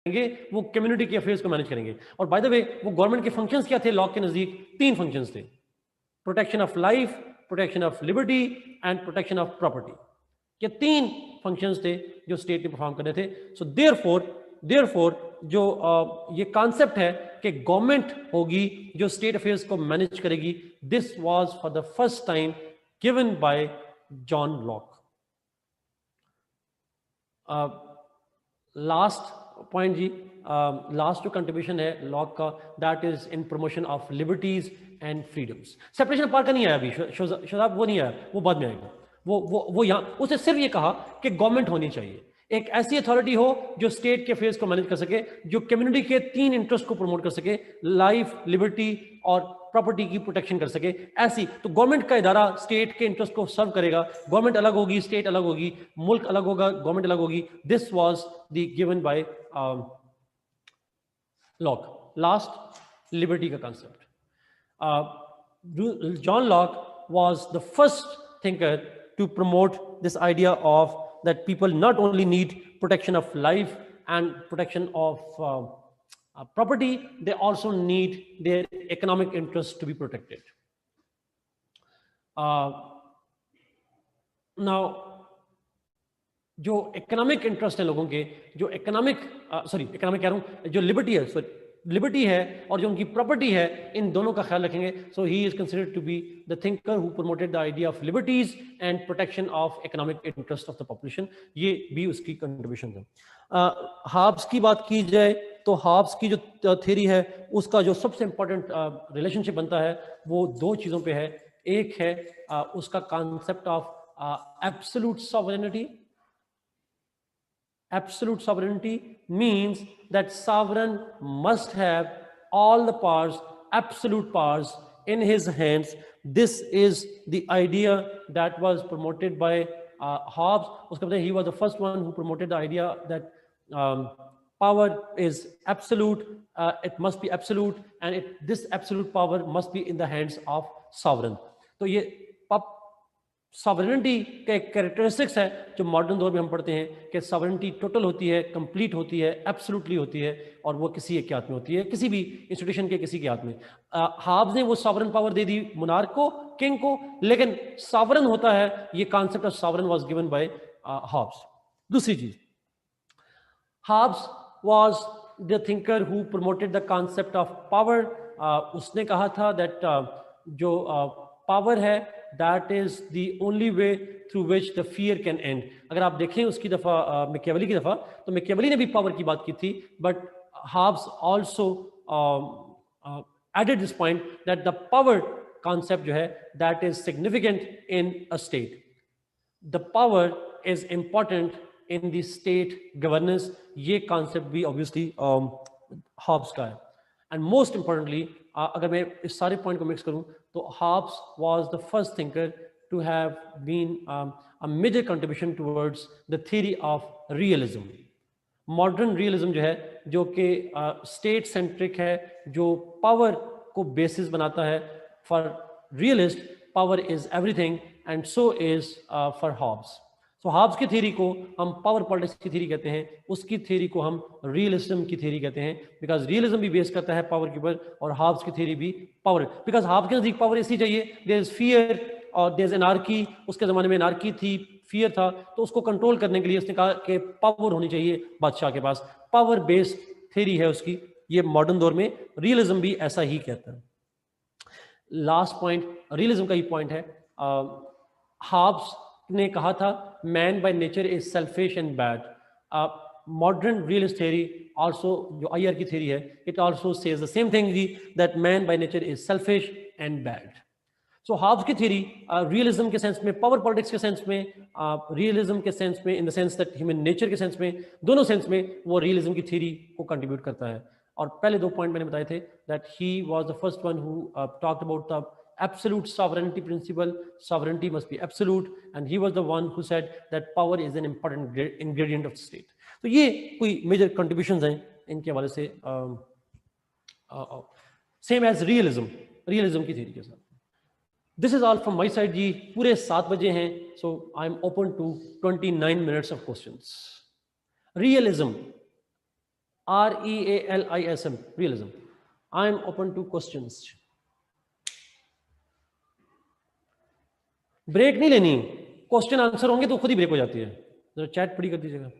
करेंगे, वो कम्युनिटी के अफेयर्स को मैनेज करेंगे। और बाय द वे वो गवर्नमेंट के फंक्शंस क्या थे लॉ के नजदीक? 3 फंक्शंस थे, protection of life, protection of liberty and protection of property. ये 3 फंक्शंस थे जो स्टेट ने परफॉर्म करने थे। सो देयरफॉर जो ये कॉन्सेप्ट है कि गवर्नमेंट होगी जो स्टेट अफेयर्स को मैनेज करेगी, this was for the first time given by John Locke. Last point ji, last जो कंट्रीब्यूशन है लॉक का, that is in promotion of liberties and freedoms. Separation of power का नहीं आया अभी, शोजाब वो नहीं आया, वो बाद में आएगा। वो यहाँ उसने सिर्फ ये कहा कि गवर्नमेंट होनी चाहिए, एक ऐसी अथॉरिटी हो जो स्टेट के अफेयर्स को मैनेज कर सके, जो कम्युनिटी के 3 इंटरेस्ट को प्रमोट कर सके, लाइफ, लिबर्टी और प्रॉपर्टी की प्रोटेक्शन कर सके। ऐसी तो गवर्नमेंट का इदारा स्टेट के इंटरेस्ट को सर्व करेगा। गवर्नमेंट अलग होगी, स्टेट अलग होगी, मुल्क अलग होगा, गवर्नमेंट अलग होगी। This was the given by Locke. Last, liberty का concept. John Locke was the first thinker to promote this idea of that people not only need protection of life and protection of property, they also need their economic interests to be protected. Now जो economic interest है लोगों के, जो economic कह रहा हूं, जो liberty है और जो उनकी प्रॉपर्टी है, इन दोनों का ख्याल रखेंगे। So he is considered to be the thinker who promoted the idea of liberties and protection of economic interest of the population. ये भी उसकी कंट्रीब्यूशन है। हाब्स की बात की जाए तो हाब्स की जो थ्योरी है उसका जो सबसे इंपॉर्टेंट रिलेशनशिप बनता है वो 2 चीज़ों पे है। एक है उसका concept of absolute sovereignty. Absolute sovereignty means that sovereign must have all the powers, absolute powers in his hands. This is the idea that was promoted by Hobbes. उसके बाद he was the first one who promoted the idea that power is absolute, it must be absolute, and this absolute power must be in the hands of sovereign. तो ये sovereignty का एक characteristics है जो modern दौर में हम पढ़ते हैं कि सॉवरेनिटी टोटल होती है, कंप्लीट होती है, एब्सोल्युटली होती है, और वो किसी एक के हाथ में होती है, किसी भी इंस्टीट्यूशन के किसी के हाथ में। हाब्स ने वो सॉवरेन पावर दे दी मोनार्क को, किंग को, लेकिन सॉवरेन होता है, ये concept of sovereign was given by halves. दूसरी चीज, halves was the thinker who promoted the concept of power. उसने कहा था दैट जो पावर है that is the only way through which the fear can end. अगर आप देखें उसकी दफा मैकियावेली की दफा, तो मैकियावेली ने भी पावर की बात की थी, but Hobbes also added this point that the power concept जो है that is significant in a state. The power is important in the state governance. ये concept भी obviously Hobbes का है। And most importantly, अगर मैं इस सारे पॉइंट को मिक्स करूं तो Hobbes was the first thinker to have been a major contribution towards the theory of realism. Modern realism जो है, जो कि स्टेट सेंट्रिक है, जो पावर को बेसिस बनाता है। For realist, power is everything, and so is for Hobbes. So Hobbes की थ्योरी को हम पावर पॉलिटिक्स की थ्योरी कहते हैं, उसकी थ्योरी को हम रियलिज्म की थ्योरी कहते हैं, बिकॉज रियलिज्म भी बेस करता है पावर के ऊपर, और हाब्स की थ्योरी भी पावर, बिकॉज हाब्स के नजदीक पावर इसलिए चाहिए, देयर इज फियर और देयर इज एनार्की। उसके ज़माने में एनार्की थी, फियर था, तो उसको कंट्रोल करने के लिए उसने कहा कि पावर होनी चाहिए बादशाह के पास। पावर बेस्ड थ्योरी है उसकी। ये मॉडर्न दौर में रियलिज्म भी ऐसा ही कहता है। लास्ट पॉइंट रियलिज्म का ही पॉइंट है। हाब्स ने कहा था man by nature is selfish and bad. Modern realist theory also, जो आईआर की थ्योरी है, it also says the same thing ji, that man by nature is selfish and bad. So Hobbes की theory realism के sense में, power politics के sense में, realism के sense में, in the sense that human nature के sense में, दोनों सेंस में वो रियलिज्म की थ्योरी को कंट्रीब्यूट करता है। और पहले 2 पॉइंट मैंने बताए थे that he was the first one who talked about the absolute sovereignty principle. Sovereignty must be absolute, and he was the one who said that power is an important ingredient of the state. तो ये कोई major contributions हैं इनके हवाले से, same as realism की theory के साथ। This is all from my side जी। पूरे 7 बजे हैं, so I am open to 29 minutes of questions. Realism, REALISM, realism. I am open to questions. Break नहीं लेनी, क्वेश्चन आंसर होंगे तो खुद ही ब्रेक हो जाती है. जरा चैट पढ़ी कर दीजिएगा.